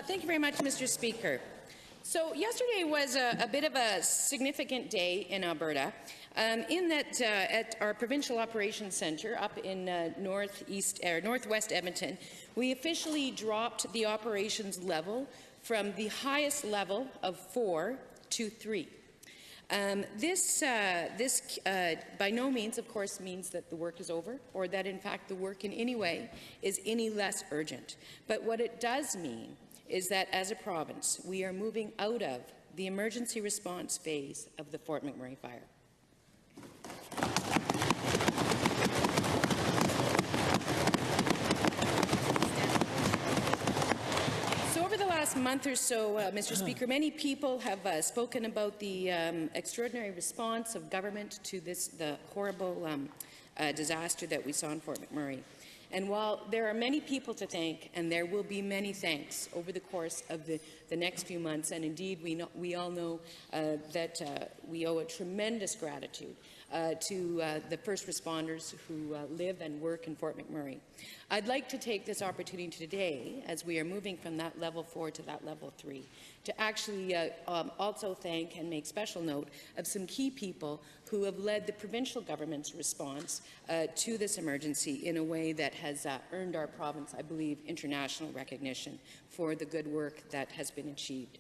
Thank you very much, Mr. Speaker. So yesterday was a bit of a significant day in Alberta, in that at our Provincial Operations Centre up in northwest Edmonton, we officially dropped the operations level from the highest level of 4 to 3. This by no means, of course, means that the work is over or that, in fact, the work in any way is any less urgent. But what it does mean is that, as a province, we are moving out of the emergency response phase of the Fort McMurray fire. Month or so, Mr. Speaker, many people have spoken about the extraordinary response of government to the horrible disaster that we saw in Fort McMurray. And while there are many people to thank, and there will be many thanks over the course of the next few months, and indeed we all know that we owe a tremendous gratitude to the first responders who live and work in Fort McMurray. I'd like to take this opportunity today, as we are moving from that level 4 to that level 3, to actually also thank and make special note of some key people who have led the provincial government's response to this emergency in a way that has earned our province, I believe, international recognition for the good work that has been achieved.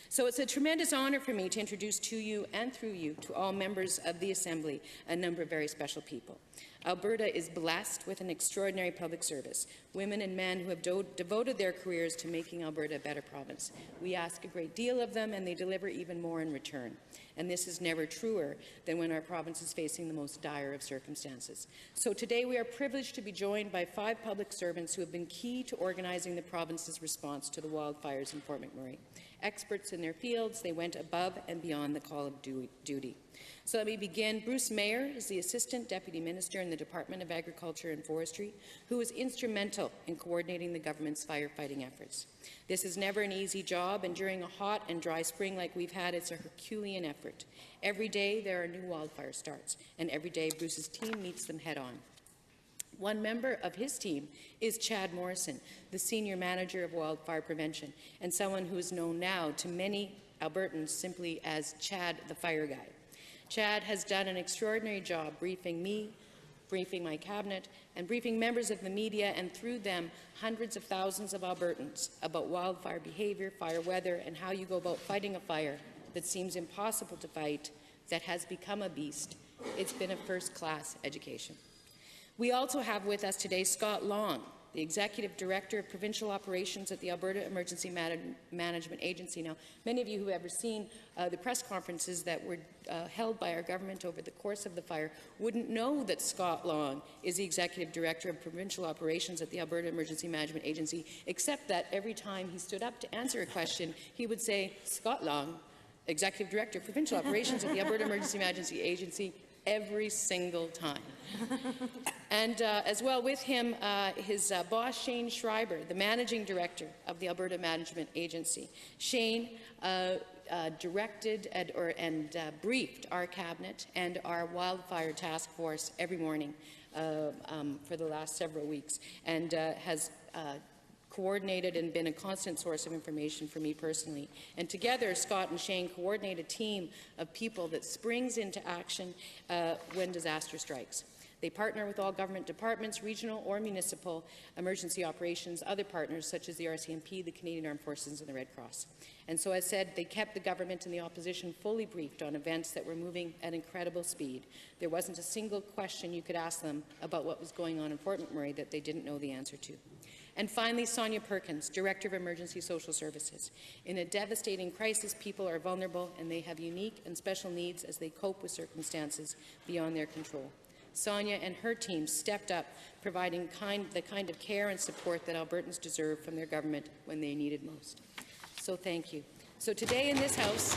So it's a tremendous honour for me to introduce to you and through you to all members of the Assembly a number of very special people. Alberta is blessed with an extraordinary public service, women and men who have devoted their careers to making Alberta a better province. We ask a great deal of them, and they deliver even more in return. And this is never truer than when our province is facing the most dire of circumstances. So today we are privileged to be joined by 5 public servants who have been key to organizing the province's response to the wildfires in Fort McMurray. Experts in their fields, they went above and beyond the call of duty. So let me begin. Bruce Mayer is the Assistant Deputy Minister in the Department of Agriculture and Forestry, who was instrumental in coordinating the government's firefighting efforts. This is never an easy job, and during a hot and dry spring like we've had, it's a Herculean effort. Every day there are new wildfire starts, and every day Bruce's team meets them head-on. One member of his team is Chad Morrison, the Senior Manager of Wildfire Prevention, and someone who is known now to many Albertans simply as Chad the Fire Guy. Chad has done an extraordinary job briefing me, briefing my cabinet, and briefing members of the media, and through them hundreds of thousands of Albertans about wildfire behaviour, fire weather, and how you go about fighting a fire that seems impossible to fight, that has become a beast. It's been a first-class education. We also have with us today Scott Long, the Executive Director of Provincial Operations at the Alberta Emergency Management Agency. Now, many of you who have ever seen the press conferences that were held by our government over the course of the fire wouldn't know that Scott Long is the Executive Director of Provincial Operations at the Alberta Emergency Management Agency, except that every time he stood up to answer a question, he would say, "Scott Long, Executive Director of Provincial Operations at the Alberta Emergency Management Agency," every single time. And as well with him, his boss, Shane Schreiber, the Managing Director of the Alberta Management Agency. Shane directed and briefed our Cabinet and our Wildfire Task Force every morning for the last several weeks, and has coordinated and been a constant source of information for me personally. And together, Scott and Shane coordinate a team of people that springs into action when disaster strikes. They partner with all government departments, regional or municipal, emergency operations, other partners such as the RCMP, the Canadian Armed Forces and the Red Cross. And so, as said, they kept the government and the opposition fully briefed on events that were moving at incredible speed. There wasn't a single question you could ask them about what was going on in Fort McMurray that they didn't know the answer to. And finally, Sonia Perkins, Director of Emergency Social Services. In a devastating crisis, people are vulnerable and they have unique and special needs as they cope with circumstances beyond their control. Sonia and her team stepped up, providing the kind of care and support that Albertans deserve from their government when they need it most. So thank you. So today in this House,